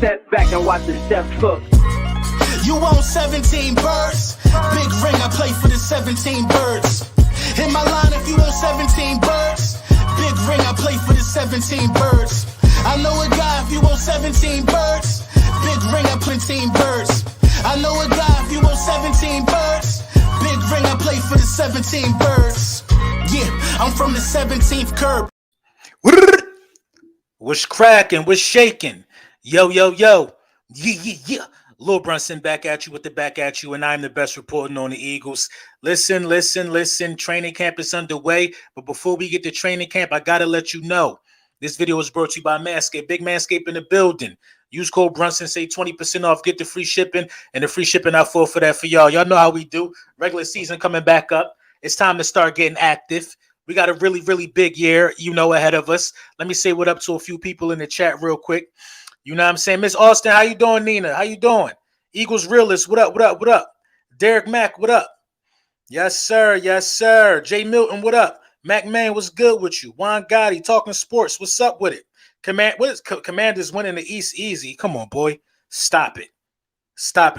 step back and watch the step cook. You want 17 birds? Big ring, I play for the 17 birds. In my line, if you want 17 birds, big ring, I play for the 17 birds. I know a guy if you want 17 birds, big ring, I plenty birds. I know a guy if you want 17 birds, big ring, I play for the 17 birds. Yeah, I'm from the 17th curb. What's cracking? What's shaking? Yo, yo, yo. Yeah. Lil Brunson back at you with the back at you, and I'm the best reporting on the Eagles. Listen. Training camp is underway, but before we get to training camp, I got to let you know, this video is brought to you by Manscaped. Big Manscaped in the building. Use code Brunson, say 20% off, get the free shipping, and the free shipping I fall for that for y'all. Y'all know how we do. Regular season coming back up. It's time to start getting active. We got a really, really big year, ahead of us. Let me say what up to a few people in the chat real quick. You know what I'm saying? Miss Austin, how you doing, Nina? How you doing? Eagles Realist, what up? Derek Mack, what up? Yes, sir. Jay Milton, what up? Mac Man, what's good with you? Juan Gotti, talking sports, what's up with it? Commanders winning the East easy. Come on, boy. Stop it.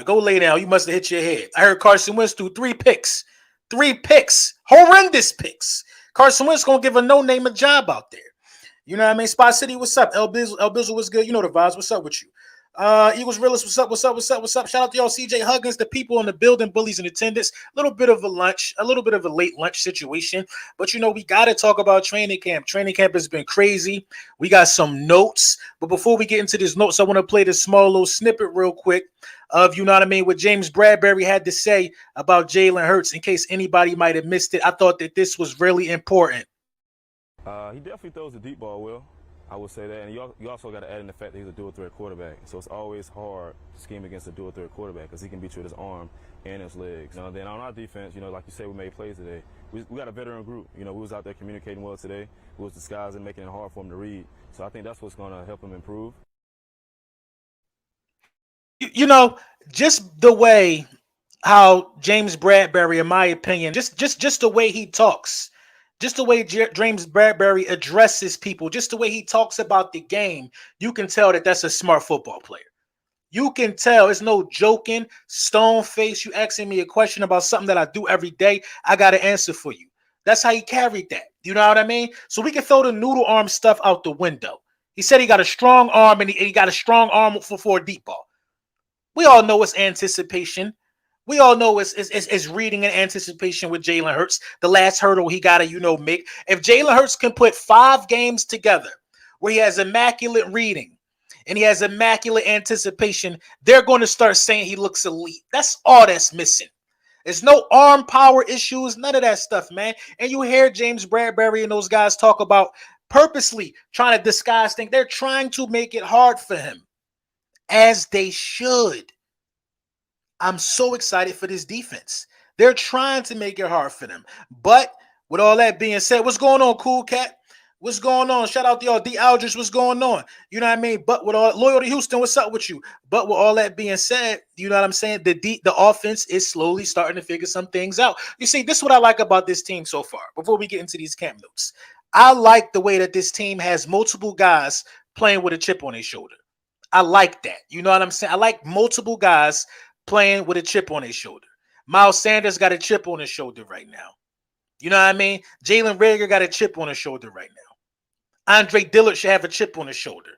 Go lay down. You must have hit your head. I heard Carson Wentz threw 3 picks. 3 picks. Horrendous picks. Carson Wentz going to give a no-name a job out there. You know what I mean? Spot City, what's up? El Bizzle, what's good? You know the vibes. What's up with you? Eagles Realist, what's up? Shout out to y'all, CJ Huggins, the people in the building, bullies in attendance. A little bit of a late lunch situation. But, we got to talk about training camp. Training camp has been crazy. We got some notes. But before we get into these notes, I want to play this small little snippet real quick of, what James Bradberry had to say about Jalen Hurts in case anybody might have missed it. I thought that this was really important. He definitely throws the deep ball well. I would say that. And you also got to add in the fact that he's a dual-threat quarterback. So it's always hard to scheme against a dual-threat quarterback because he can beat you with his arm and his legs. Then on our defense, like you said, we made plays today. We got a veteran group. We was out there communicating well today. We was disguising, making it hard for him to read. So I think that's what's going to help him improve. Just the way how James Bradberry, in my opinion, just the way he talks. Just the way James Bradberry addresses people, just the way he talks about the game, you can tell that that's a smart football player. You can tell. It's no joking, stone face. You asking me a question about something that I do every day, I got to answer for you. That's how he carried that. You know what I mean? So we can throw the noodle arm stuff out the window. He said he got a strong arm, and he got a strong arm for a deep ball. We all know it's anticipation. We all know it's reading and anticipation with Jalen Hurts. The last hurdle he got to, make. If Jalen Hurts can put 5 games together where he has immaculate reading and he has immaculate anticipation, they're going to start saying he looks elite. That's all that's missing. There's no arm power issues, none of that stuff, man. And you hear James Bradberry and those guys talk about purposely trying to disguise things. They're trying to make it hard for him, as they should. I'm so excited for this defense. They're trying to make it hard for them. But with all that being said, what's going on, Cool Cat? What's going on? Shout out to y'all. D. Aldridge, what's going on? You know what I mean? But with all Loyalty Houston, what's up with you? But with all that being said, you know what I'm saying? The offense is slowly starting to figure some things out. You see, this is what I like about this team so far. Before we get into these camp notes, I like the way that this team has multiple guys playing with a chip on their shoulder. I like that. You know what I'm saying? I like multiple guys playing with a chip on his shoulder. Miles Sanders got a chip on his shoulder right now. You know what I mean? Jalen Reagor got a chip on his shoulder right now. Andre Dillard should have a chip on his shoulder.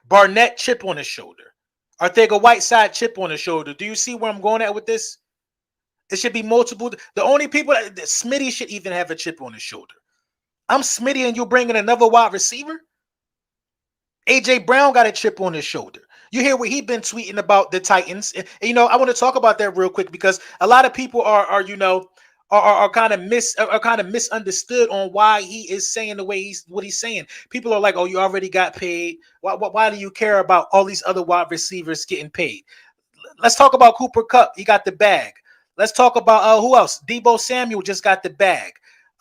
Barnett, chip on his shoulder. Arcega-Whiteside, chip on his shoulder. Do you see where I'm going at with this? It should be multiple. The only people that Smitty should even have a chip on his shoulder. I'm Smitty and you're bringing another wide receiver? A.J. Brown got a chip on his shoulder. You hear what he's been tweeting about the Titans. And, I want to talk about that real quick because a lot of people are kind of misunderstood on why he is saying the way what he's saying. People are like, "Oh, you already got paid. Why do you care about all these other wide receivers getting paid?" Let's talk about Cooper Kupp. He got the bag. Let's talk about who else? Deebo Samuel just got the bag.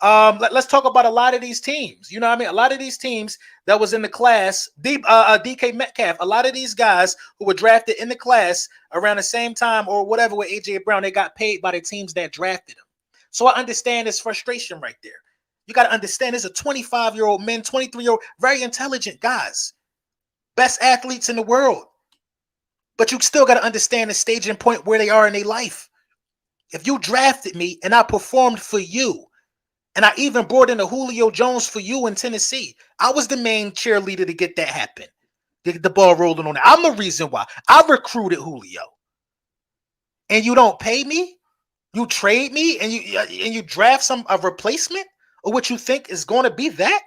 Let's talk about a lot of these teams. You know what I mean? A lot of these teams that was in the class, DK Metcalf, a lot of these guys who were drafted in the class around the same time or whatever with A.J. Brown, they got paid by the teams that drafted them. So I understand this frustration right there. You got to understand there's a 25-year-old men, 23-year-old, very intelligent guys, best athletes in the world. But you still got to understand the staging point where they are in their life. If you drafted me and I performed for you, and I even brought in a Julio Jones for you in Tennessee, I was the main cheerleader to get that happen. To get the ball rolling on it. I'm the reason why. I recruited Julio. And you don't pay me? You trade me and you draft a replacement or what you think is going to be that?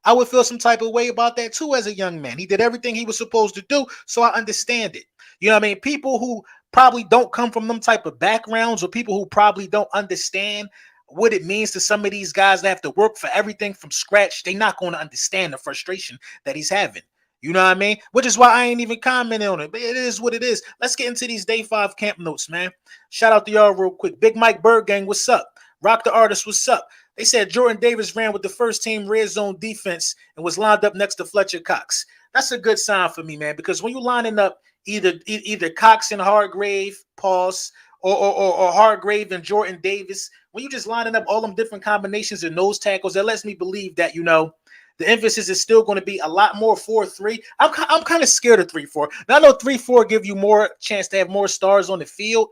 I would feel some type of way about that too as a young man. He did everything he was supposed to do, so I understand it. You know what I mean? People who probably don't come from them type of backgrounds or people who probably don't understand what it means to some of these guys that have to work for everything from scratch, they're not going to understand the frustration that he's having. You know what I mean? Which is why I ain't even commenting on it. But it is what it is. Let's get into these day 5 camp notes, man. Shout out to y'all real quick. Big Mike Bird Gang, what's up? Rock the Artist, what's up? They said Jordan Davis ran with the first team red zone defense and was lined up next to Fletcher Cox. That's a good sign for me, man, because when you're lining up either Cox and Hargrave, pause, or Hargrave and Jordan Davis, when you just lining up all them different combinations of nose tackles, that lets me believe that, you know, the emphasis is still going to be a lot more 4-3. I'm kind of scared of 3-4. Now, I know 3-4 give you more chance to have more stars on the field,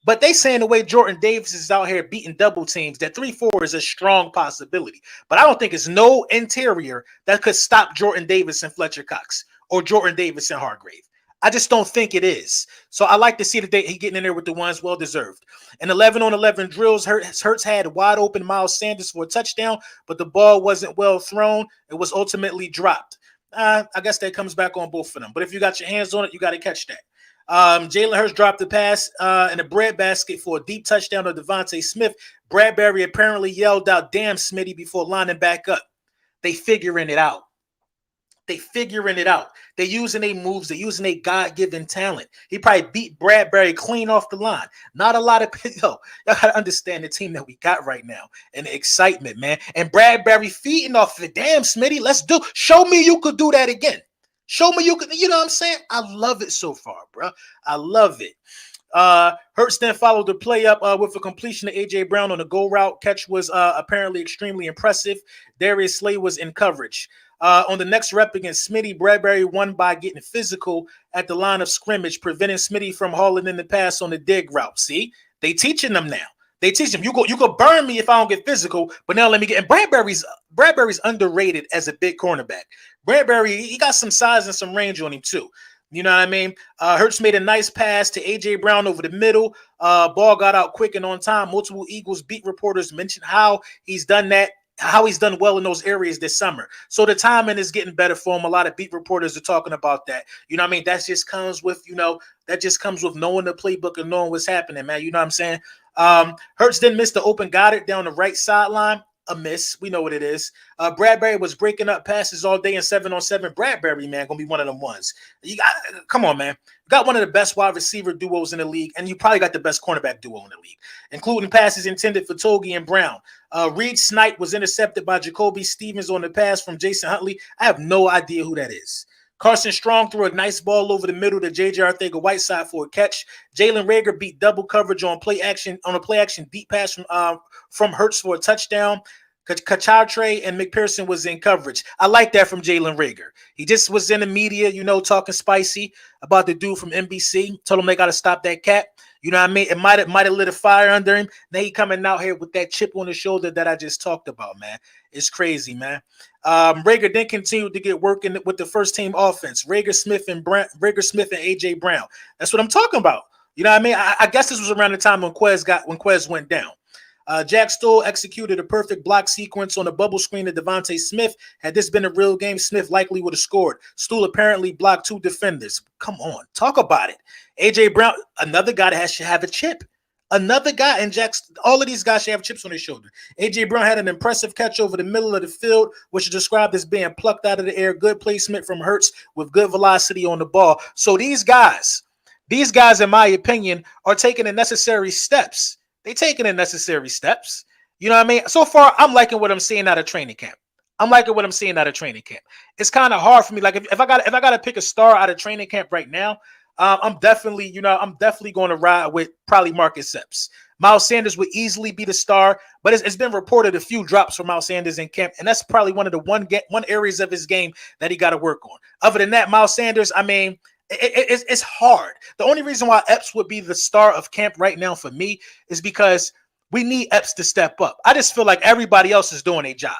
but they saying the way Jordan Davis is out here beating double teams, that 3-4 is a strong possibility. But I don't think it's no interior that could stop Jordan Davis and Fletcher Cox or Jordan Davis and Hargrave. I just don't think it is. So I like to see that he getting in there with the ones well-deserved. In 11-on-11 drills, Hurts had wide open Miles Sanders for a touchdown, but the ball wasn't well thrown. It was ultimately dropped. I guess that comes back on both of them. But if you got your hands on it, you got to catch that. Jalen Hurts dropped the pass in a breadbasket for a deep touchdown to Devontae Smith. Bradbury apparently yelled out, "Damn, Smitty," before lining back up. They figuring it out. They figuring it out. They're using their moves. They're using their God-given talent. He probably beat Bradbury clean off the line. Not a lot of y'all got to understand the team that we got right now and the excitement, man. And Bradbury feeding off of it. Damn, Smitty, show me you could do that again. Show me you could, you know what I'm saying? I love it so far, bro. I love it. Hurts then followed the play up with a completion to A.J. Brown on the go route. Catch was apparently extremely impressive. Darius Slay was in coverage. On the next rep against Smitty, Bradbury won by getting physical at the line of scrimmage, preventing Smitty from hauling in the pass on the dig route. See, they teaching them now. They teach him, you could burn me if I don't get physical, but now let me get. And Bradbury's underrated as a big cornerback. Bradbury, he got some size and some range on him too. You know what I mean? Hurts made a nice pass to A.J. Brown over the middle. Ball got out quick and on time. Multiple Eagles beat reporters mentioned how he's done that, how he's done well in those areas this summer. So the timing is getting better for him. A lot of beat reporters are talking about that. You know what I mean? That just comes with, knowing the playbook and knowing what's happening, man. You know what I'm saying? Hurts then missed the open Goddard down the right sideline. A miss. We know what it is. Bradbury was breaking up passes all day in 7-on-7. Bradbury, man, gonna be one of them ones. Come on, man. You got one of the best wide receiver duos in the league, and you probably got the best cornerback duo in the league, including passes intended for Togi and Brown. Reed Snipe was intercepted by Jacoby Stevens on the pass from Jason Huntley. I have no idea who that is. Carson Strong threw a nice ball over the middle to J.J. Arthega-Whiteside for a catch. Jalen Reagor beat double coverage on a play action deep pass from Hurts for a touchdown. Kachatre and McPherson was in coverage. I like that from Jalen Reagor. He just was in the media, talking spicy about the dude from NBC. Told him they got to stop that cat. You know what I mean? It might have lit a fire under him. Now he coming out here with that chip on his shoulder that I just talked about, man. It's crazy, man. Reagor then continued to get work with the first team offense. Reagor Smith and A.J. Brown. That's what I'm talking about. You know what I mean? I guess this was around the time when Quez went down. Jack Stoll executed a perfect block sequence on a bubble screen to Devontae Smith. Had this been a real game, Smith likely would have scored. Stoll apparently blocked 2 defenders. Come on, talk about it. A.J. Brown, another guy that should have a chip. Another guy, and all of these guys should have chips on their shoulder. A.J. Brown had an impressive catch over the middle of the field, which is described as being plucked out of the air. Good placement from Hurts with good velocity on the ball. So these guys, in my opinion, are taking the necessary steps. They taking the necessary steps. You know what I mean? So far, I'm liking what I'm seeing out of training camp. It's kind of hard for me. Like if I got to pick a star out of training camp right now, I'm definitely going to ride with probably Marcus Epps. Miles Sanders would easily be the star, but it's been reported a few drops for Miles Sanders in camp, and that's probably one of the one areas of his game that he got to work on. Other than that, Miles Sanders, I mean, It's hard. The only reason why Epps would be the star of camp right now for me is because we need Epps to step up. I just feel like everybody else is doing their job.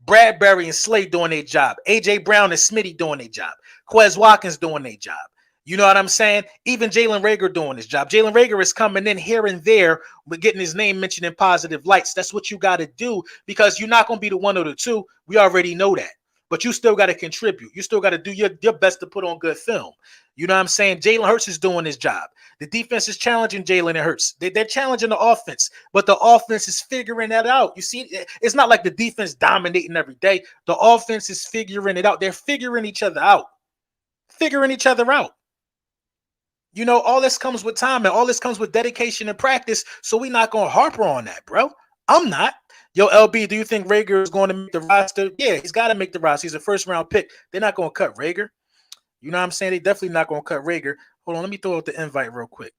Bradbury and Slade doing their job. AJ Brown and Smitty doing their job. Quez Watkins doing their job. You know what I'm saying? Even Jalen Reagor doing his job. Jalen Reagor is coming in here and there, but getting his name mentioned in positive lights. That's what you got to do because you're not going to be the one or the two. We already know that. But you still got to contribute. You still got to do your best to put on good film. You know what I'm saying? Jalen Hurts is doing his job. The defense is challenging Jalen Hurts. They're challenging the offense, but the offense is figuring that out. You see, it's not like the defense dominating every day. The offense is figuring it out. They're figuring each other out. Figuring each other out. You know, all this comes with time and all this comes with dedication and practice. So we're not going to harper on that, bro. I'm not. Yo, LB, do you think Reagor is going to make the roster? Yeah, he's got to make the roster. He's a first-round pick. They're not going to cut Reagor. You know what I'm saying? They're definitely not going to cut Reagor. Hold on, let me throw out the invite real quick.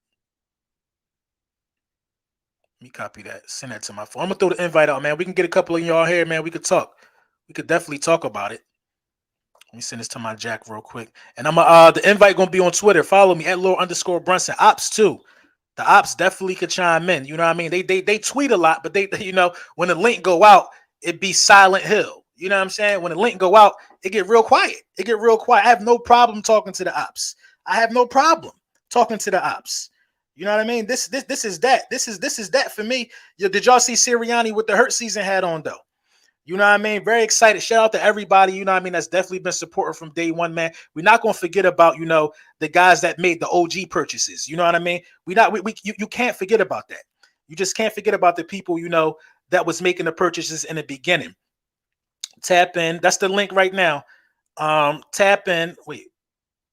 Let me copy that. Send that to my phone. I'm going to throw the invite out, man. We can get a couple of y'all here, man. We could talk. We could definitely talk about it. Let me send this to my Jack real quick. And I'm the invite going to be on Twitter. Follow me at @Lord_Brunson. Ops too. The ops definitely could chime in. You know what I mean? They tweet a lot, but they you know, when the link go out, it be Silent Hill. You know what I'm saying? When the link go out, it get real quiet. It get real quiet. I have no problem talking to the ops. I have no problem talking to the ops. You know what I mean? This is that. This is that for me. Did y'all see Sirianni with the Hurt season hat on though? You know what I mean? Very excited. Shout out to everybody, you know what I mean, that's definitely been supporting from day one, man. We're not going to forget about, you know, the guys that made the OG purchases. You know what I mean? You can't forget about that. You just can't forget about the people, you know, that was making the purchases in the beginning. Tap in. That's the link right now. Tap in. Wait,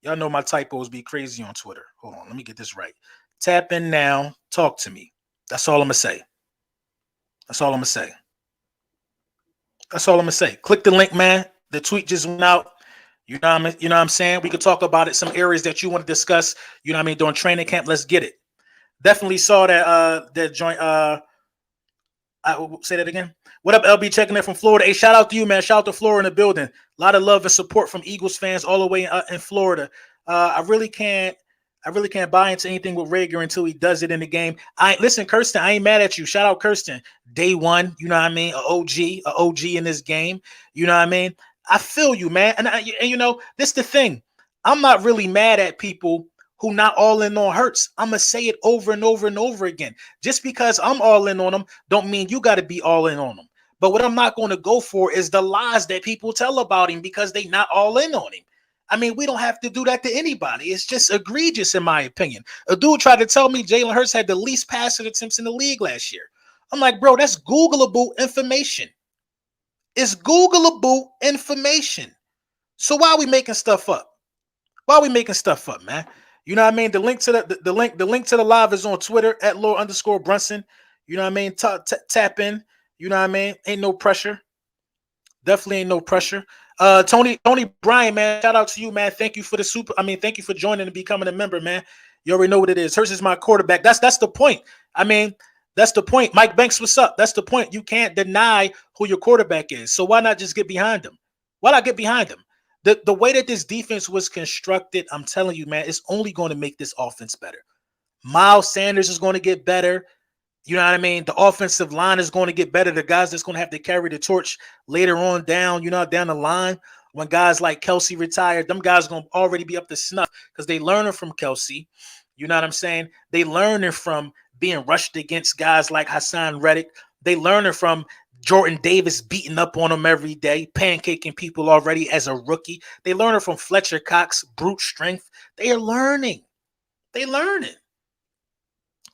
y'all know my typos be crazy on Twitter. Hold on. Let me get this right. Tap in now. Talk to me. That's all I'm going to say. That's all I'm going to say. That's all I'm gonna say. Click the link, man. The tweet just went out. You know what I'm saying? We could talk about it. Some areas that you want to discuss. You know what I mean? During training camp, let's get it. Definitely saw that joint. I will say that again. What up, LB? Checking in from Florida. Hey, shout out to you, man. Shout out to Florida in the building. A lot of love and support from Eagles fans all the way in Florida. I really can't buy into anything with Reagor until he does it in the game. Listen, Kirsten, I ain't mad at you. Shout out Kirsten. Day one, you know what I mean? A OG in this game. You know what I mean? I feel you, man. And you know, this the thing. I'm not really mad at people who not all in on Hurts. I'm going to say it over and over and over again. Just because I'm all in on them don't mean you got to be all in on them. But what I'm not going to go for is the lies that people tell about him because they not all in on him. I mean, we don't have to do that to anybody. It's just egregious, in my opinion. A dude tried to tell me Jalen Hurts had the least passing attempts in the league last year. I'm like, bro, that's Googleable information. It's Googleable information. So why are we making stuff up? Why are we making stuff up, man? You know what I mean? The link to the link to the live is on Twitter at @Lord_Brunson. You know what I mean? Tap in. You know what I mean? Ain't no pressure. Definitely ain't no pressure. Tony Bryan, man, shout out to you, man. Thank you for thank you for joining and becoming a member, man. You already know what it is. Hurts is my quarterback. That's the point. I mean, that's the point. Mike Banks, what's up? That's the point. You can't deny who your quarterback is. So why not just get behind him? Why not get behind him? The way that this defense was constructed, I'm telling you, man, it's only going to make this offense better. Miles Sanders is going to get better. You know what I mean? The offensive line is going to get better. The guys that's going to have to carry the torch later on down the line. When guys like Kelsey retired, them guys are going to already be up to snuff because they learning from Kelsey. You know what I'm saying? They learning from being rushed against guys like Hassan Reddick. They learning from Jordan Davis beating up on them every day, pancaking people already as a rookie. They learning from Fletcher Cox, brute strength. They are learning. They learning.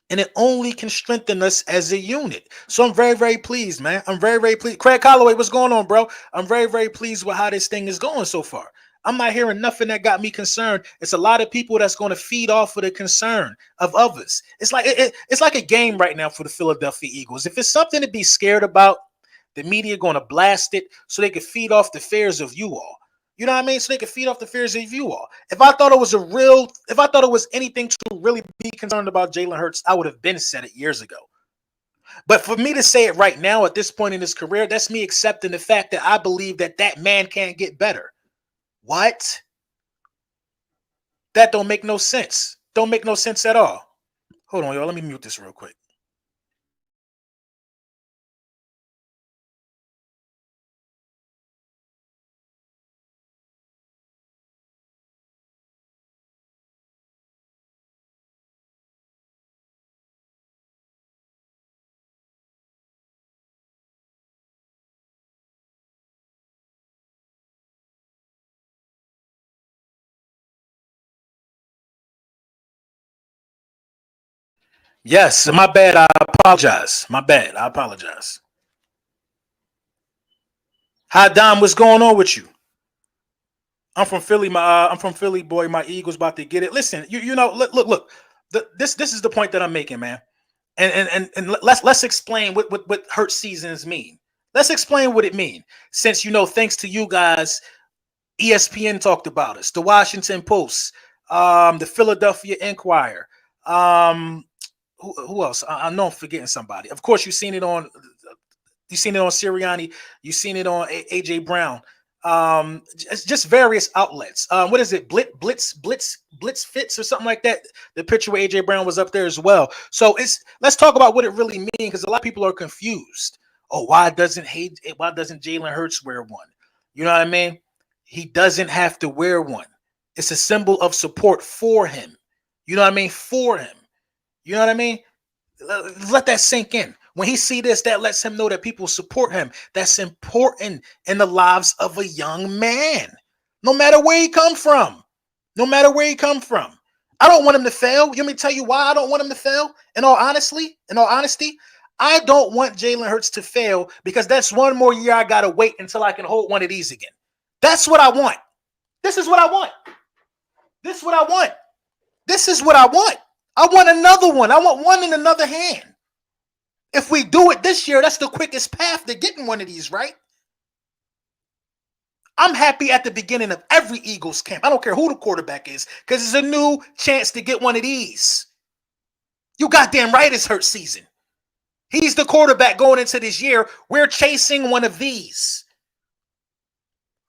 And it only can strengthen us as a unit. So I'm very, very pleased, man. I'm very, very pleased. Craig Holloway, what's going on, bro? I'm very, very pleased with how this thing is going so far. I'm not hearing nothing that got me concerned. It's a lot of people that's going to feed off of the concern of others. It's like it's like a game right now for the Philadelphia Eagles. If it's something to be scared about, the media going to blast it so they can feed off the fears of you all. You know what I mean? So they can feed off the fears of you all. If I thought it was anything to really be concerned about Jalen Hurts, I would have been said it years ago. But for me to say it right now at this point in his career, that's me accepting the fact that I believe that man can't get better. What? That don't make no sense. Don't make no sense at all. Hold on, y'all. Let me mute this real quick. Yes, my bad. I apologize. My bad. I apologize. Hi, Dom. What's going on with you? I'm from Philly. I'm from Philly, boy. My Eagles about to get it. Listen, you know, look. This is the point that I'm making, man. And let's explain what hurt seasons mean. Let's explain what it mean. Since thanks to you guys, ESPN talked about us, the Washington Post, the Philadelphia Inquirer, who else? I know I'm forgetting somebody. Of course, you've seen it on Sirianni, you've seen it on AJ Brown. Just various outlets. What is it? Blitz Fits or something like that. The picture where AJ Brown was up there as well. So let's talk about what it really means, because a lot of people are confused. Oh, why doesn't Jalen Hurts wear one? You know what I mean? He doesn't have to wear one. It's a symbol of support for him. You know what I mean? For him. You know what I mean? Let that sink in. When he see this, that lets him know that people support him. That's important in the lives of a young man. No matter where he come from. No matter where he come from. I don't want him to fail. Let me tell you why I don't want him to fail. In all honesty, I don't want Jalen Hurts to fail, because that's one more year I gotta wait until I can hold one of these again. That's what I want. This is what I want. This is what I want. This is what I want. I want another one. I want one in another hand. If we do it this year, that's the quickest path to getting one of these, right? I'm happy at the beginning of every Eagles camp. I don't care who the quarterback is, because it's a new chance to get one of these. You goddamn right it's Hurts season. He's the quarterback going into this year. We're chasing one of these.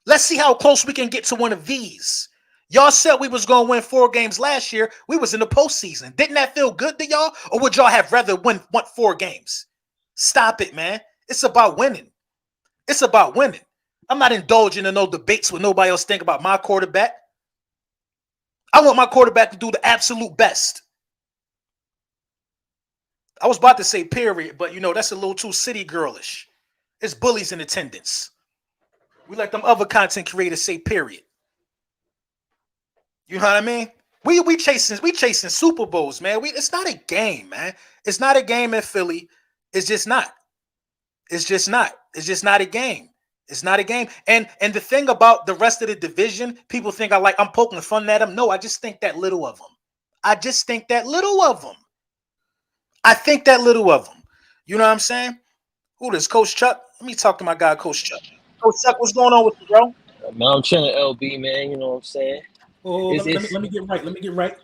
Let's see how close we can get to one of these. Y'all said we was going to win 4 games last year. We was in the postseason. Didn't that feel good to y'all? Or would y'all have rather want 4 games? Stop it, man. It's about winning. It's about winning. I'm not indulging in no debates with nobody else think about my quarterback. I want my quarterback to do the absolute best. I was about to say period, but that's a little too city girlish. It's bullies in attendance. We let them other content creators say period. You know what I mean? We chasing Super Bowls, man. It's not a game, man. It's not a game in Philly. It's just not. It's just not. It's just not a game. It's not a game. And the thing about the rest of the division, people think I'm poking fun at them. No, I just think that little of them. I think that little of them. You know what I'm saying? Who this, Coach Chuck? Let me talk to my guy, Coach Chuck. Coach Chuck, what's going on with you, bro? Man, I'm chilling, LB, man. You know what I'm saying? Oh, let me get right. Let me get right.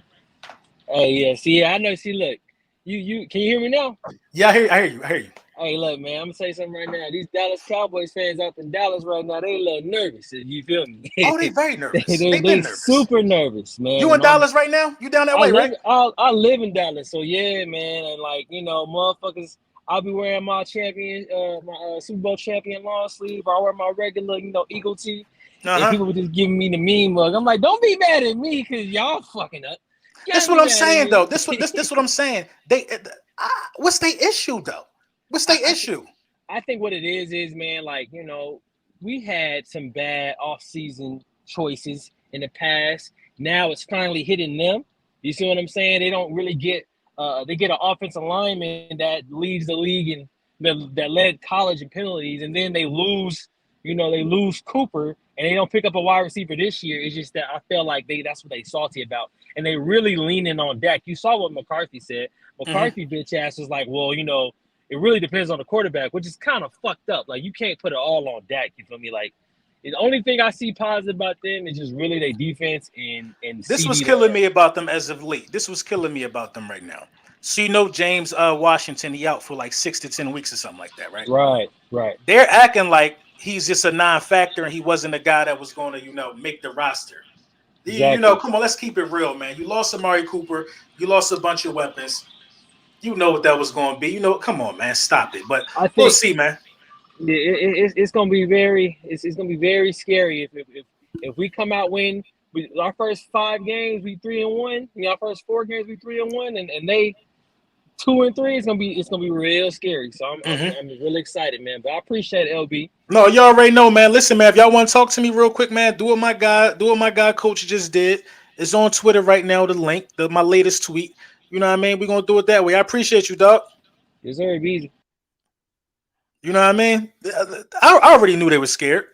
Hey, yeah. See, I know. See, look. You can you hear me now? Yeah, I hear you. Hey, look, man. I'm gonna say something right now. These Dallas Cowboys fans out in Dallas right now, they a little nervous. You feel me? Oh, they very nervous. they nervous. Super nervous, man. You in Dallas right now? You down that way, right? I live in Dallas, so yeah, man. And motherfuckers, I'll be wearing my Super Bowl champion long sleeve. I wear my regular, Eagle tee. And people were just giving me the meme mug. I'm like, don't be mad at me because y'all fucking up. That's what I'm saying, though. This what I'm saying. What's their issue, though? What's their issue? I think what it is, man, we had some bad off-season choices in the past. Now it's finally hitting them. You see what I'm saying? They don't really get they get an offensive lineman that leads the league and that led college in penalties, and then they lose Cooper, and they don't pick up a wide receiver this year. It's just that I feel like that's what they salty about. And they really leaning on Dak. You saw what McCarthy said. McCarthy bitch ass was like, well, it really depends on the quarterback, which is kind of fucked up. Like, you can't put it all on Dak, you feel me? Like, the only thing I see positive about them is just really their defense and this was killing me about them as of late. This was killing me about them right now. So James Washington, he out for like 6 to 10 weeks or something like that, right? Right. They're acting like he's just a non-factor and he wasn't a guy that was going to, make the roster. You know, Exactly. come on, let's keep it real, man. You lost Amari Cooper. You lost a bunch of weapons. You know what that was going to be. You know, come on, man, stop it. But I we'll think see, man. it's gonna be very it's gonna be very scary if we come out win our first 5 games we 3-1. Our first 4 games we 3-1, and they 2-3. It's gonna be real scary. So I'm really excited, man. But I appreciate it, LB. No, you already know, man. Listen, man, if y'all want to talk to me real quick, man, do what my guy Coach just did. It's on Twitter right now, the link, my latest tweet. You know what I mean? We're gonna do it that way. I appreciate you, dog. It's very easy. You know what I mean? I already knew they were scared.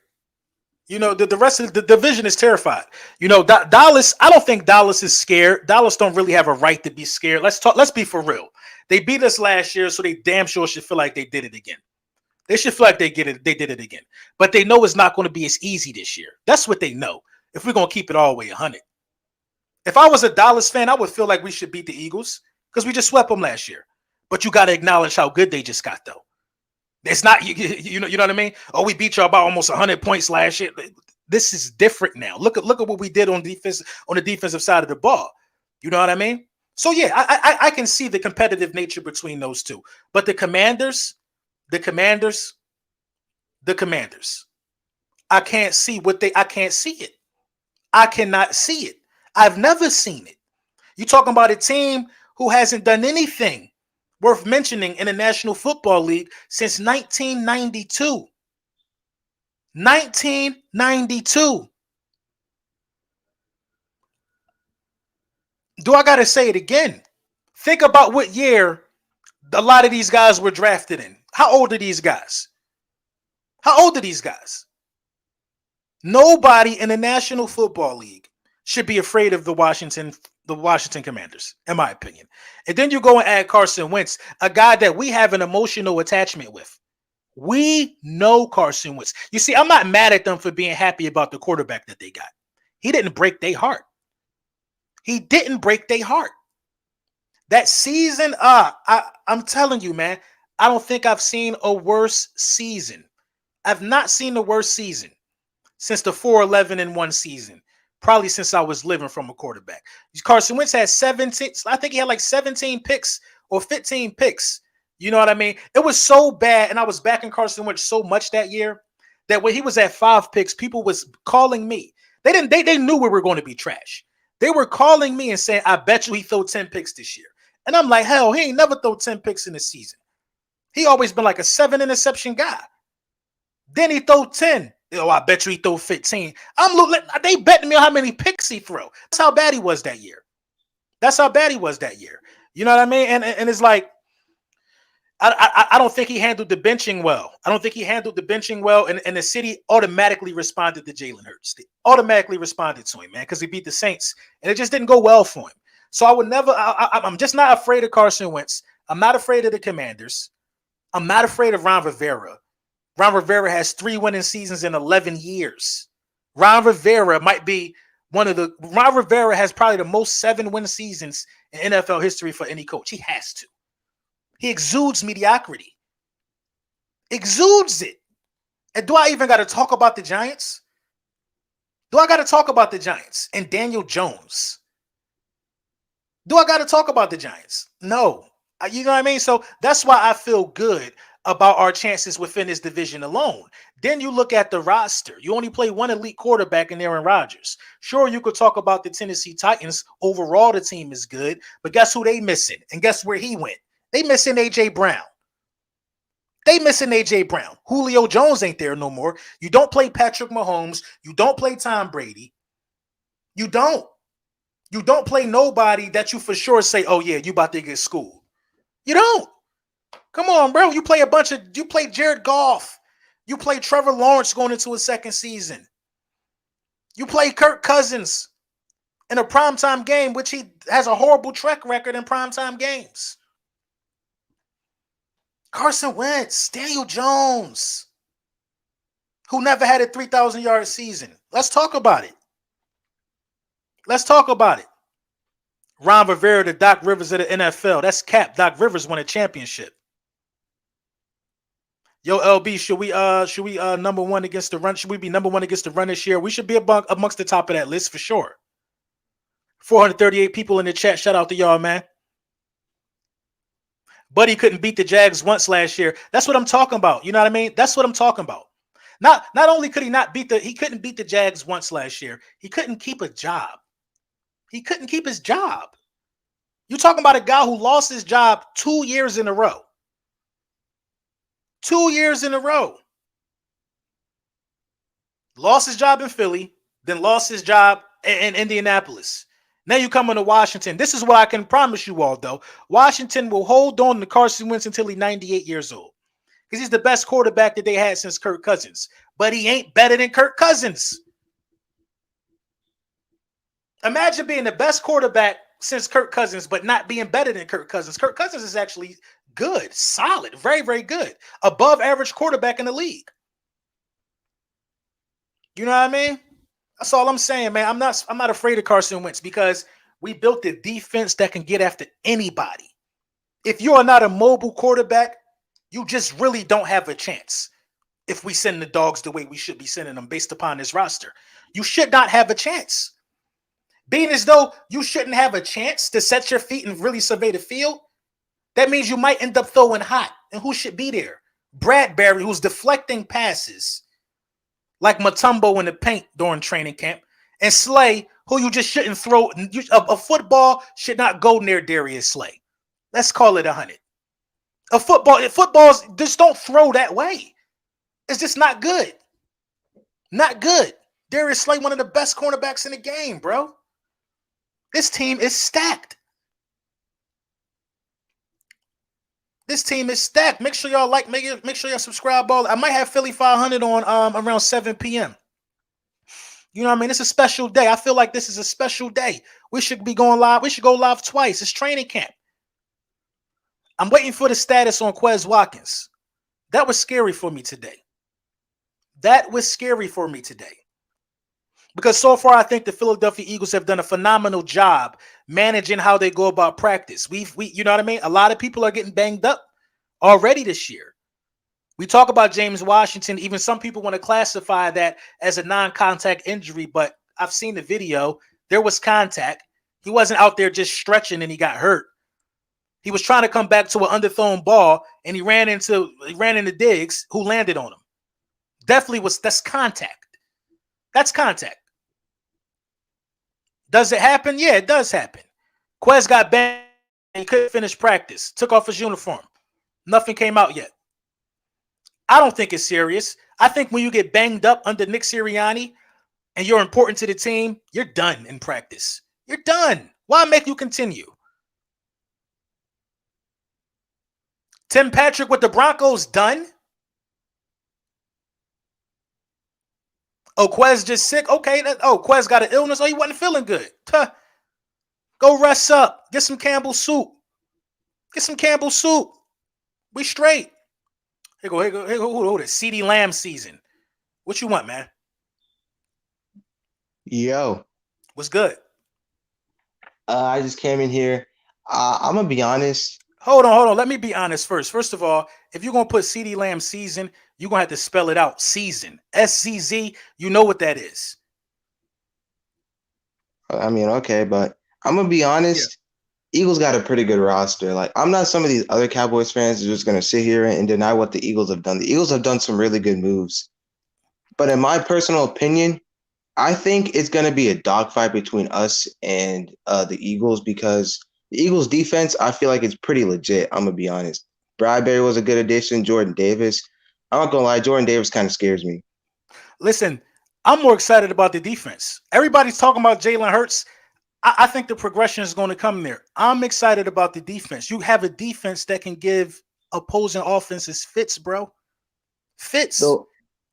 You know, the rest of the division is terrified. You know, Dallas, I don't think Dallas is scared. Dallas don't really have a right to be scared. Let's be for real. They beat us last year, so they damn sure should feel like they did it again. They should feel like they did it again. But they know it's not going to be as easy this year. That's what they know. If we're going to keep it all the way 100. If I was a Dallas fan, I would feel like we should beat the Eagles because we just swept them last year. But you got to acknowledge how good they just got, though. It's not you know what I mean. Oh, we beat y'all by almost 100 points last year. This is different now. Look at what we did on defense on the defensive side of the ball. You know what I mean? So yeah, I can see the competitive nature between those two. But the Commanders, I can't see I can't see it. I cannot see it. I've never seen it. You talking about a team who hasn't done anything worth mentioning in the National Football League since 1992. 1992. Do I got to say it again? Think about what year a lot of these guys were drafted in. How old are these guys? How old are these guys? Nobody in the National Football League should be afraid of the Washington Commanders, in my opinion. And then you go and add Carson Wentz, a guy that we have an emotional attachment with. We know Carson Wentz. You see, I'm not mad at them for being happy about the quarterback that they got. He didn't break their heart. He didn't break their heart. That season, I'm telling you, man, I don't think I've seen a worse season. I've not seen a worse season since the 4-11-1 season. Probably since I was living from a quarterback. Carson Wentz had 17. I think he had like 17 picks or 15 picks. You know what I mean? It was so bad, and I was backing Carson Wentz so much that year that when he was at 5 picks, people was calling me. They knew we were going to be trash. They were calling me and saying, "I bet you he throw 10 picks this year." And I'm like, hell, he ain't never throw 10 picks in a season. He always been like a 7 interception guy. Then he throw 10. Oh, I bet you he throw 15. They betting me on how many picks he throw. That's how bad he was that year. You know what I mean? And it's like, I don't think he handled the benching well. And the city automatically responded to Jalen Hurts. They automatically responded to him, man, because he beat the Saints. And it just didn't go well for him. So I would never, I'm just not afraid of Carson Wentz. I'm not afraid of the Commanders. I'm not afraid of Ron Rivera. Ron Rivera has 3 winning seasons in 11 years. Ron Rivera has probably the most 7-win seasons in NFL history for any coach. He has to. He exudes mediocrity. Exudes it. And do I even got to talk about the Giants? And Daniel Jones? Do I got to talk about the Giants? No. You know what I mean? So that's why I feel good about our chances within this division alone. Then you look at the roster. You only play one elite quarterback in Aaron Rodgers. Sure, you could talk about the Tennessee Titans. Overall, the team is good. But guess who they missing? And guess where he went? They missing A.J. Brown. Julio Jones ain't there no more. You don't play Patrick Mahomes. You don't play Tom Brady. You don't play nobody that you for sure say, oh, yeah, you about to get schooled. You don't. Come on, bro. You play Jared Goff. You play Trevor Lawrence going into his second season. You play Kirk Cousins in a primetime game, which he has a horrible track record in primetime games. Carson Wentz, Daniel Jones, who never had a 3,000-yard season. Let's talk about it. Ron Rivera, the Doc Rivers of the NFL. That's cap. Doc Rivers won a championship. Yo, LB, should we number one against the run? Should we be number one against the run this year? We should be amongst the top of that list for sure. 438 people in the chat. Shout out to y'all, man. Buddy couldn't beat the Jags once last year. That's what I'm talking about. You know what I mean? That's what I'm talking about. Not only could he couldn't beat the Jags once last year. He couldn't keep a job. He couldn't keep his job. You're talking about a guy who lost his job 2 years in a row. 2 years in a row. Lost his job in Philly, then lost his job in Indianapolis. Now you come into Washington. This is what I can promise you all, though. Washington will hold on to Carson Wentz until he's 98 years old. Because he's the best quarterback that they had since Kirk Cousins. But he ain't better than Kirk Cousins. Imagine being the best quarterback since Kirk Cousins, but not being better than Kirk Cousins. Kirk Cousins is actually good, solid, very, very good. Above average quarterback in the league. You know what I mean? That's all I'm saying, man. I'm not afraid of Carson Wentz because we built a defense that can get after anybody. If you are not a mobile quarterback, you just really don't have a chance. If we send the dogs the way we should be sending them based upon this roster, you should not have a chance. Being as though you shouldn't have a chance to set your feet and really survey the field, that means you might end up throwing hot. And who should be there? Bradbury, who's deflecting passes like Mutombo in the paint during training camp, and Slay, who you just shouldn't throw. A football should not go near Darius Slay. Let's call it 100. Footballs just don't throw that way. It's just not good. Not good. Darius Slay, one of the best cornerbacks in the game, bro. This team is stacked. This team is stacked. Make sure y'all make sure y'all subscribe. I might have Philly 500 on around 7 p.m. You know what I mean? It's a special day. I feel like this is a special day. We should be going live. We should go live twice. It's training camp. I'm waiting for the status on Quez Watkins. That was scary for me today. Because so far, I think the Philadelphia Eagles have done a phenomenal job managing how they go about practice. We you know what I mean? A lot of people are getting banged up already this year. We talk about James Washington. Even some people want to classify that as a non-contact injury, but I've seen the video. There was contact. He wasn't out there just stretching and he got hurt. He was trying to come back to an underthrown ball and he ran into Diggs, who landed on him. That's contact. That's contact. Does it happen? Yeah, it does happen. Quez got banged and he couldn't finish practice. Took off his uniform. Nothing came out yet. I don't think it's serious. I think when you get banged up under Nick Sirianni and you're important to the team, you're done in practice. You're done. Why make you continue? Tim Patrick with the Broncos, done. Oh, Quez just sick? Okay. Quez got an illness? Oh, he wasn't feeling good. Go rest up. Get some Campbell's soup. We straight. Here go. Who this? CeeDee Lamb season. What you want, man? Yo. What's good? I just came in here. I'm going to be honest. Hold on. Let me be honest first. First of all, if you're going to put CeeDee Lamb season, you're going to have to spell it out. Season. SCZ. You know what that is. I mean, okay, but I'm going to be honest. Yeah. Eagles got a pretty good roster. Like, I'm not some of these other Cowboys fans who's just going to sit here and deny what the Eagles have done. The Eagles have done some really good moves. But in my personal opinion, I think it's going to be a dogfight between us and the Eagles because the Eagles defense, I feel like it's pretty legit. I'm going to be honest. Bradbury was a good addition. Jordan Davis. I'm not going to lie. Jordan Davis kind of scares me. Listen, I'm more excited about the defense. Everybody's talking about Jalen Hurts. I think the progression is going to come there. I'm excited about the defense. You have a defense that can give opposing offenses fits, bro. Fits. So,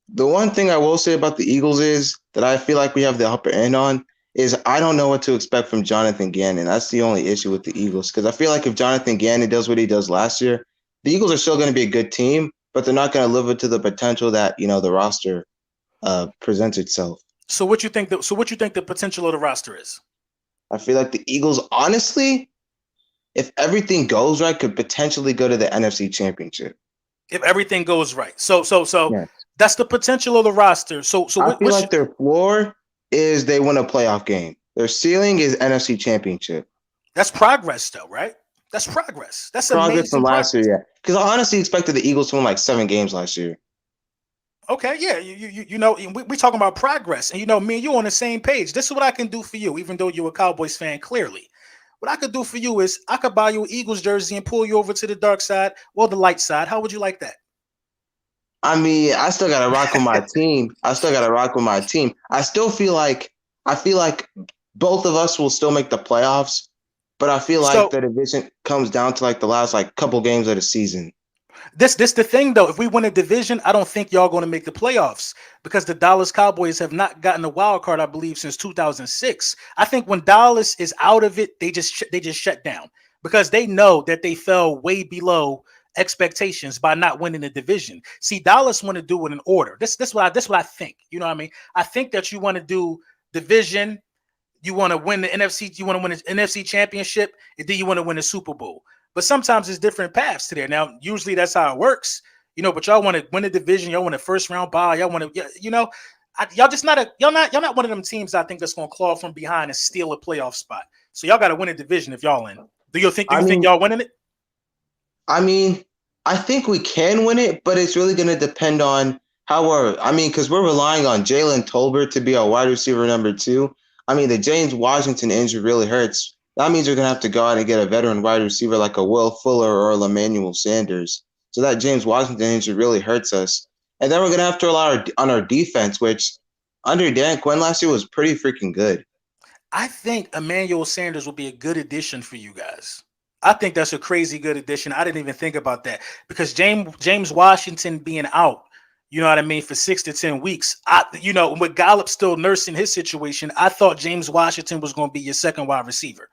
the one thing I will say about the Eagles is that I feel like we have the upper end on is I don't know what to expect from Jonathan Gannon. That's the only issue with the Eagles because I feel like if Jonathan Gannon does what he does last year, the Eagles are still going to be a good team, but they're not going to live up to the potential that the roster presents itself. So what you think? What you think the potential of the roster is? I feel like the Eagles, honestly, if everything goes right, could potentially go to the NFC Championship. If everything goes right, so yes. That's the potential of the roster. So I feel like their floor is they win a playoff game. Their ceiling is NFC Championship. That's progress, though, right? That's progress. That's Progress from amazing last year, progress. yeah. Because I honestly expected the Eagles to win like 7 games last year. Okay, yeah, you know, we talking about progress, and you know, me and you on the same page. This is what I can do for you, even though you're a Cowboys fan, clearly. What I could do for you is I could buy you an Eagles jersey and pull you over to the dark side, well, the light side. How would you like that? I mean, I still gotta rock with my team. I still gotta rock with my team. I feel like both of us will still make the playoffs, but I feel like So the division comes down to like the last like couple games of the season. this the thing though. If we win a division, I don't think y'all going to make the playoffs because the Dallas Cowboys have not gotten a wild card, I believe, since 2006. I think when Dallas is out of it, they just shut down because they know that they fell way below expectations by not winning the division. See, Dallas want to do it in order. This what I think. You know what I mean? I think that you want to do division, you want to win the NFC, you want to win the NFC championship, and then you want to win the Super Bowl. But sometimes it's different paths to there. Now, usually that's how it works, you know. But y'all want to win the division, y'all want a first round bye, y'all want to, you know, y'all just not a y'all not one of them teams I think that's gonna claw from behind and steal a playoff spot. So y'all got to win a division if y'all in. Do I you think mean, y'all winning it? I mean, I think we can win it, but it's really going to depend on how we're. I mean, because we're relying on Jalen Tolbert to be our wide receiver number two. I mean, the James Washington injury really hurts. That means you're going to have to go out and get a veteran wide receiver like a Will Fuller or a Emmanuel Sanders. So that James Washington injury really hurts us. And then we're going to have to rely on our defense, which under Dan Quinn last year was pretty freaking good. I think Emmanuel Sanders will be a good addition for you guys. I think that's a crazy good addition. I didn't even think about that because James Washington being out, you know what I mean, for 6 to 10 weeks. You know, with Gallup still nursing his situation, I thought James Washington was going to be your second wide receiver.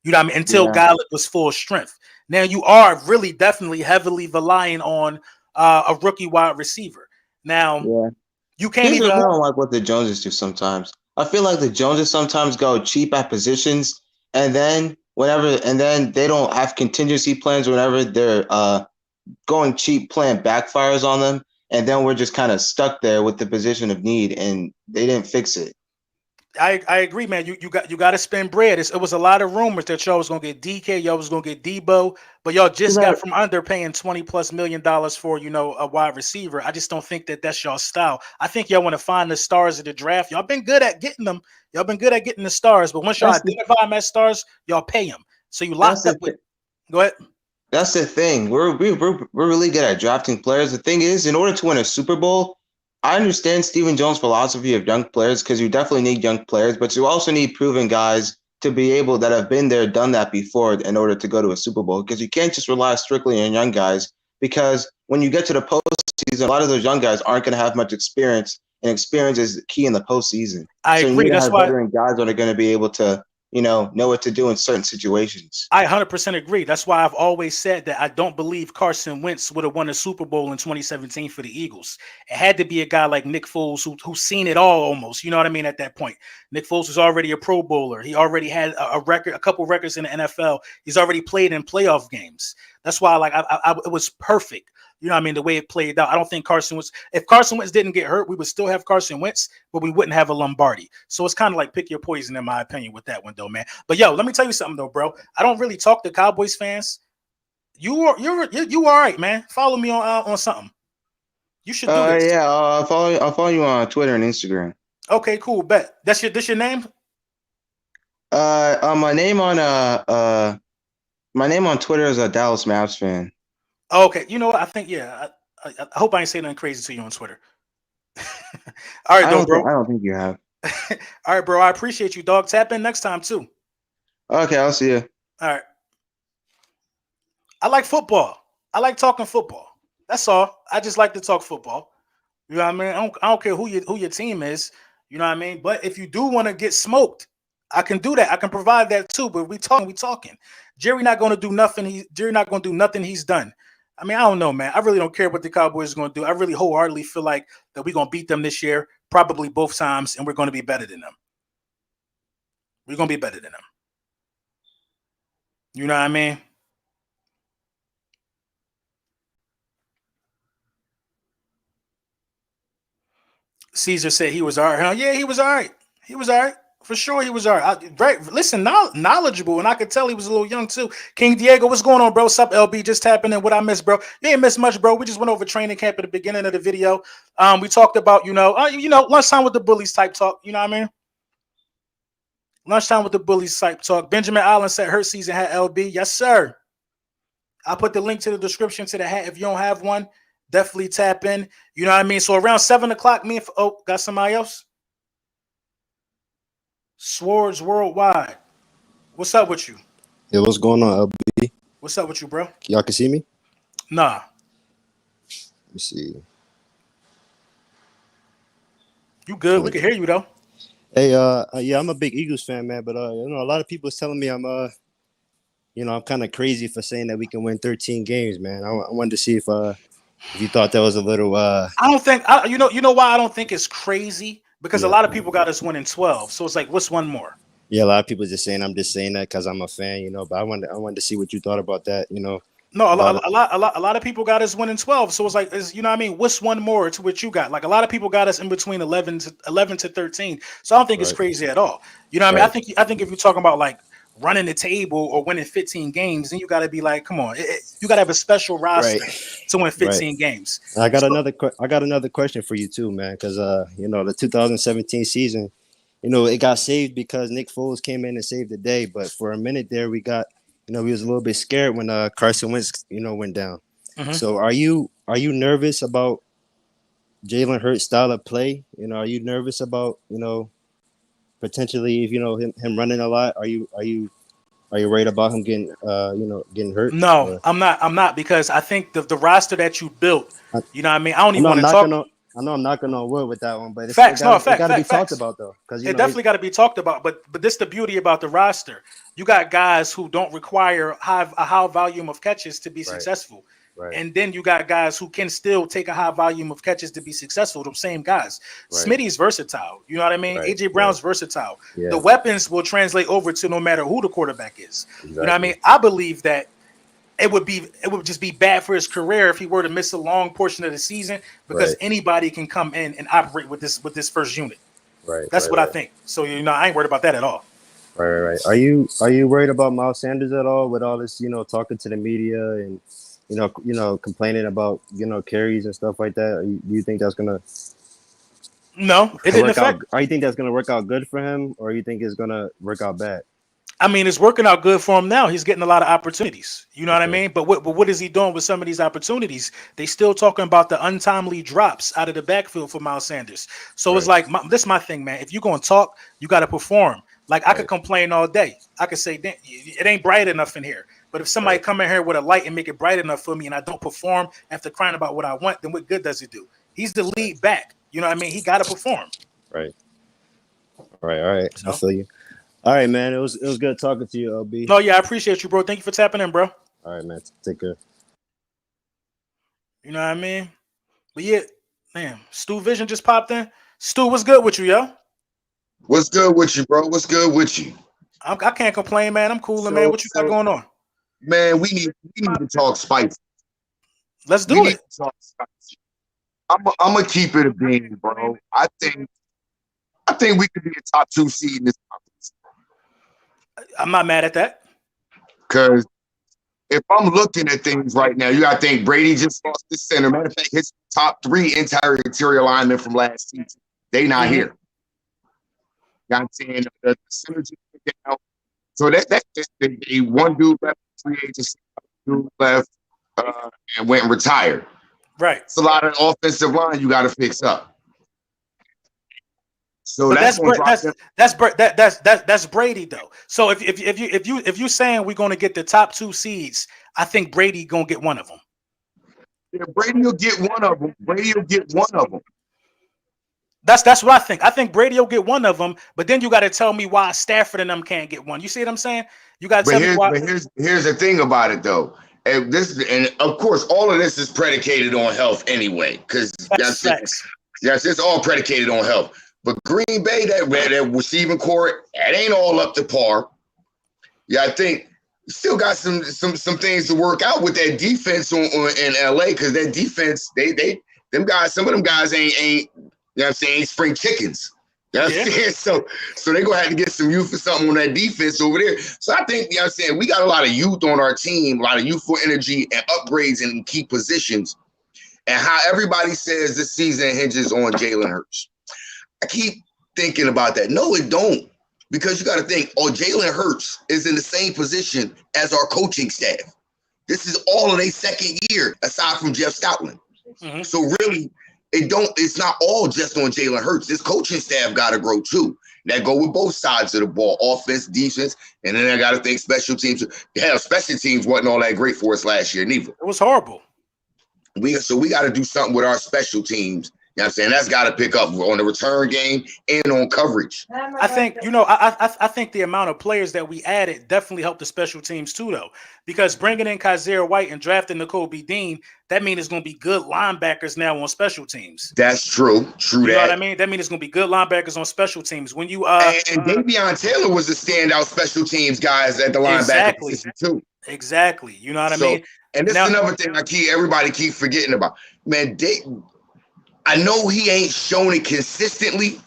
You know what I mean? Until Yeah, Gallup was full strength. Now you are really definitely heavily relying on a rookie wide receiver. Now yeah. you can't Here's what even I move. don't like what the Joneses do sometimes. I feel like the Joneses sometimes go cheap at positions, and then they don't have contingency plans whenever they're going cheap plan backfires on them, and then we're just kind of stuck there with the position of need, and they didn't fix it. I agree, man. You got to spend bread. It was a lot of rumors that y'all was gonna get DK, y'all was gonna get Debo, but y'all just got from under paying $20+ million for a wide receiver. I just don't think that that's y'all style. I think y'all want to find the stars of the draft. Y'all been good at getting them. Y'all been good at getting the stars, but once y'all That's the identify them as stars, y'all pay them. So you that's locked up the with. Go ahead. That's the thing. We're really good at drafting players. The thing is, in order to win a Super Bowl, I understand Stephen Jones' philosophy of young players because you definitely need young players, but you also need proven guys to be able that have been there, done that before in order to go to a Super Bowl. Because you can't just rely strictly on young guys. Because when you get to the postseason, a lot of those young guys aren't going to have much experience, and experience is key in the postseason. I So you agree. need to That's have why veteran guys that are going to be able to, know what to do in certain situations. I 100% agree. That's why I've always said that I don't believe Carson Wentz would have won a Super Bowl in 2017 for the Eagles. It had to be a guy like Nick Foles who's seen it all almost. You know what I mean? At that point, Nick Foles was already a Pro Bowler. He already had a record, a couple records in the NFL. He's already played in playoff games. That's why, like, it was perfect. You know what I mean? The way it played out. I don't think Carson Wentz, if Carson Wentz didn't get hurt, we would still have Carson Wentz, but we wouldn't have a Lombardi. So it's kind of like pick your poison, in my opinion, with that one, though, man. But yo, let me tell you something, though, bro. I don't really talk to Cowboys fans. You all right, man. Follow me on something. You should do this. Yeah, I'll follow you on Twitter and Instagram. Okay, cool. Bet. This your name? My name on Twitter is a Dallas Mavs fan. Okay. You know what? I think yeah. I hope I ain't saying nothing crazy to you on Twitter. All right, though, bro. I don't think you have. All right, bro. I appreciate you, dog. Tap in next time too. Okay, I'll see you. All right. I like football. I like talking football. That's all. I just like to talk football. You know what I mean? I don't care who your team is. You know what I mean? But if you do want to get smoked, I can do that. I can provide that too. But we talking. Jerry not going to do nothing. Jerry not going to do nothing he's done. I mean, I don't know, man. I really don't care what the Cowboys are going to do. I really wholeheartedly feel like that we're going to beat them this year, probably both times, and we're going to be better than them. We're going to be better than them. You know what I mean? Caesar said he was all right. Huh? Yeah, he was all right. He was all right. For sure, he was all right. Listen, knowledgeable, and I could tell he was a little young too. King Diego, what's going on, bro? What's up, LB? Just tapping in. What I missed, bro? You ain't missed much, bro. We just went over training camp at the beginning of the video. We talked about, lunchtime with the bullies type talk. You know what I mean? Lunchtime with the bullies type talk. Benjamin Allen said her season had LB. Yes, sir. I put the link to the description to the hat. If you don't have one, definitely tap in. You know what I mean? So around 7 o'clock, got somebody else? Swords Worldwide. What's up with you? Yeah, what's going on, LB? What's up with you, bro? Y'all can see me? Nah. Let me see. You good? We can hear you though. Hey, yeah, I'm a big Eagles fan, man. But a lot of people is telling me I'm kind of crazy for saying that we can win 13 games, man. I wanted to see if you thought that was a little. I don't think. You know why I don't think it's crazy, because a lot of people got us winning 12. So it's like, what's one more? Yeah, a lot of people just saying I'm just saying that because I'm a fan, But I wanted to see what you thought about that, No, a lot of people got us winning 12. So it's like, you know what I mean? What's one more to what you got? Like a lot of people got us in between 11 to 13. So I don't think it's crazy at all. You know what I mean? I think if you're talking about like running the table or winning 15 games, then you got to be like, come on, you got to have a special roster to win 15 games. I got another question for you too, man, because the 2017 season, it got saved because Nick Foles came in and saved the day. But for a minute there, we was a little bit scared when Carson Wentz, went down. Mm-hmm. So are you nervous about Jalen Hurts' style of play? Are you nervous about potentially him running a lot? Are you worried about him getting hurt? No, I'm not because I think the roster that you built, you know what I mean? I don't even want to talk. I know I'm knocking on wood with that one, but it got to be talked about though. Because it definitely got to be talked about. But this is the beauty about the roster. You got guys who don't require a high volume of catches to be successful. Right. And then you got guys who can still take a high volume of catches to be successful. Them same guys. Right. Smitty's versatile. You know what I mean? Right. AJ Brown's versatile. Yeah. The weapons will translate over to no matter who the quarterback is. Exactly. You know what I mean? I believe that it would just be bad for his career if he were to miss a long portion of the season, because anybody can come in and operate with this first unit. Right. That's what I think. So I ain't worried about that at all. Right. Are you worried about Miles Sanders at all with all this, talking to the media and complaining about carries and stuff like that? Do you think that's gonna? No, it didn't affect. Or you think that's gonna work out good for him, or you think it's gonna work out bad? I mean, it's working out good for him now. He's getting a lot of opportunities. You know what I mean? But what is he doing with some of these opportunities? They still talking about the untimely drops out of the backfield for Miles Sanders. So it's like, this is my thing, man. If you're going to talk, you got to perform. Like, I could complain all day. I could say, it ain't bright enough in here. But if somebody come in here with a light and make it bright enough for me and I don't perform after crying about what I want, then what good does it do? He's the lead back. You know what I mean? He got to perform. Right. All right. So, I feel you. All right, man. It was good talking to you, LB. No, yeah, I appreciate you, bro. Thank you for tapping in, bro. All right, man. Take care. You know what I mean? But yeah, damn. Stu Vision just popped in. Stu, what's good with you, yo? What's good with you, bro? What's good with you? I can't complain, man. I'm cooling, man. What you got going on? Man, we need to talk spicy. Let's do it. I'm gonna keep it a bean, bro. I think we could be a top 2 seed in this conference. I'm not mad at that. Because if I'm looking at things right now, you got to think Brady just lost the center. Matter of fact, his top 3 entire interior linemen from last season, they not here. You know what I'm saying? The center just went down. So that's just one dude left, free agency, dude left, and went and retired. Right. It's a lot of offensive line you got to fix up. So but that's Brady though. So if you saying we're going to get the top 2 seeds, I think Brady going to get one of them. Yeah, Brady will get one of them. That's what I think. I think Brady will get one of them, but then you got to tell me why Stafford and them can't get one. You see what I'm saying? You got to tell me why. But here's the thing about it though. And of course, all of this is predicated on health anyway, because it's all predicated on health. But Green Bay, that receiving core, that ain't all up to par. Yeah, I think still got some things to work out with that defense in LA, because that defense, some of them guys ain't you know what I'm saying, ain't spring chickens. That's it. So they're gonna have to get some youth for something on that defense over there. So I think, you know what I'm saying, we got a lot of youth on our team, a lot of youthful energy and upgrades in key positions. And how everybody says this season hinges on Jalen Hurts. I keep thinking about that. No, it don't. Because you got to think, Jalen Hurts is in the same position as our coaching staff. This is all of their second year, aside from Jeff Stoutland. Mm-hmm. So really, it's not all just on Jalen Hurts. This coaching staff got to grow too. That go with both sides of the ball, offense, defense, and then I got to think special teams. Hell, special teams wasn't all that great for us last year, neither. It was horrible. So we got to do something with our special teams. You know what I'm saying? That's got to pick up on the return game and on coverage. I think, I think the amount of players that we added definitely helped the special teams too, though, because bringing in Kaiser White and drafting Nicole B. Dean, that means it's going to be good linebackers now on special teams. That's true. True. You know what I mean? That means it's going to be good linebackers on special teams. When you and Davion Taylor was a standout special teams guys at the linebacker position too. Exactly. You know what I mean? And this is another thing everybody keep forgetting about. Man, I know he ain't shown it consistently,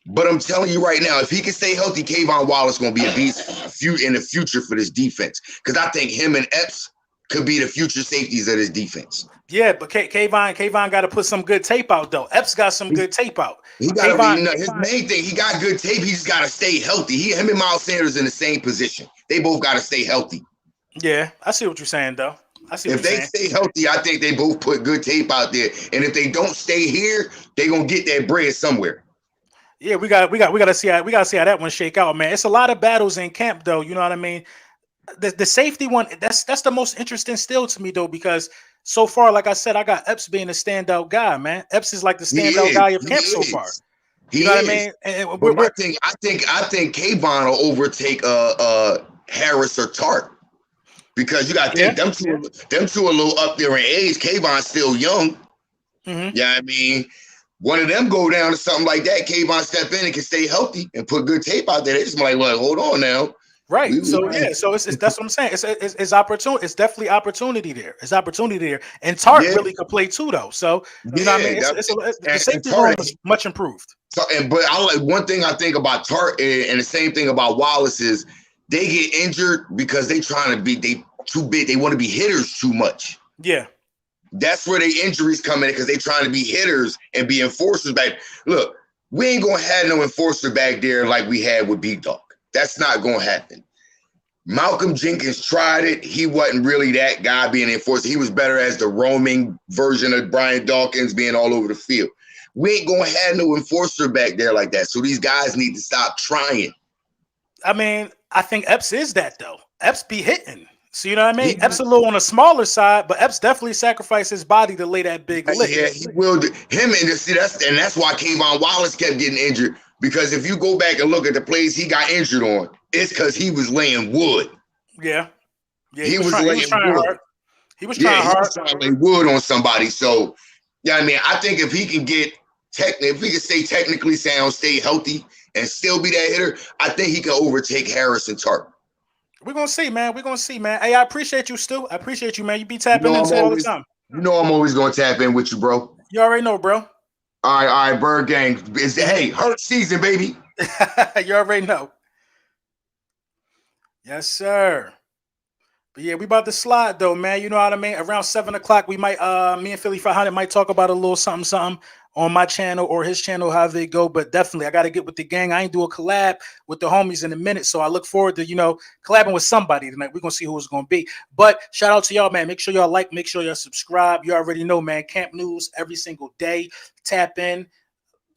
but I'm telling you right now, if he can stay healthy, Kayvon Wallace going to be a beast in the future for this defense. Because I think him and Epps could be the future safeties of this defense. Yeah, but Kayvon got to put some good tape out, though. Epps got some good tape out. He got his main thing. He got good tape. He just got to stay healthy. Him and Miles Sanders in the same position. They both got to stay healthy. Yeah, I see what you're saying, though. If they stay healthy, I think they both put good tape out there. And if they don't stay here, they gonna get that bread somewhere. Yeah, we gotta see how that one shake out, man. It's a lot of battles in camp, though. You know what I mean? The safety one, that's the most interesting still to me, though, because so far, like I said, I got Epps being a standout guy, man. Epps is like the standout guy of camp so far. You know what I mean? And I think Kayvon will overtake Harris or Tart. Because you got to think them two a little up there in age. Kayvon's still young. Mm-hmm. Yeah, I mean, one of them go down to something like that. Kayvon step in and can stay healthy and put good tape out there. They just like, well, hold on now. Right. So it's that's what I'm saying. It's opportunity. It's definitely opportunity there. It's opportunity there. And Tart really could play too, though. So you know what I mean. The safety room is much improved. So, but one thing I think about Tart and the same thing about Wallace is they get injured because they too big. They want to be hitters too much. Yeah. That's where they injuries come in because they trying to be hitters and be enforcers back. Look, we ain't going to have no enforcer back there like we had with Big Dog. That's not going to happen. Malcolm Jenkins tried it. He wasn't really that guy being an enforcer. He was better as the roaming version of Brian Dawkins being all over the field. We ain't going to have no enforcer back there like that. So these guys need to stop trying. I mean, I think Epps is that, though. Epps be hitting. So you know what I mean? Epps a little on the smaller side, but Epps definitely sacrificed his body to lay that big lick. Yeah, he will. That's why Kayvon Wallace kept getting injured. Because if you go back and look at the plays he got injured on, it's because he was laying wood. Yeah. He was trying hard. He was trying hard. He was trying to lay wood on somebody. So, yeah, I mean, I think if he can stay technically sound, stay healthy, and still be that hitter, I think he can overtake Harris and Tart. We're gonna see, man. Hey, I appreciate you, Stu. I appreciate you, man. You be tapping into all the time. You know I'm always gonna tap in with you, bro. You already know, bro. All right, Bird Gang. Hey, Hurt season, baby. You already know. Yes, sir. But yeah, we about to slide though, man. You know what I mean? Around 7 o'clock, we might me and Philly 500 might talk about a little something on my channel or his channel, however they go. But definitely, I got to get with the gang. I ain't do a collab with the homies in a minute. So I look forward to, collabing with somebody tonight. We're going to see who it's going to be. But shout out to y'all, man. Make sure y'all like, make sure y'all subscribe. You already know, man. Camp news every single day. Tap in.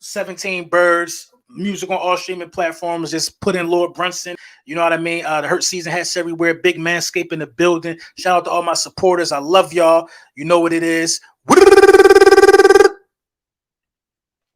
17 Birds. Music on all streaming platforms. Just put in Lord Brunson. You know what I mean? The Hurt season hats everywhere. Big Manscape in the building. Shout out to all my supporters. I love y'all. You know what it is.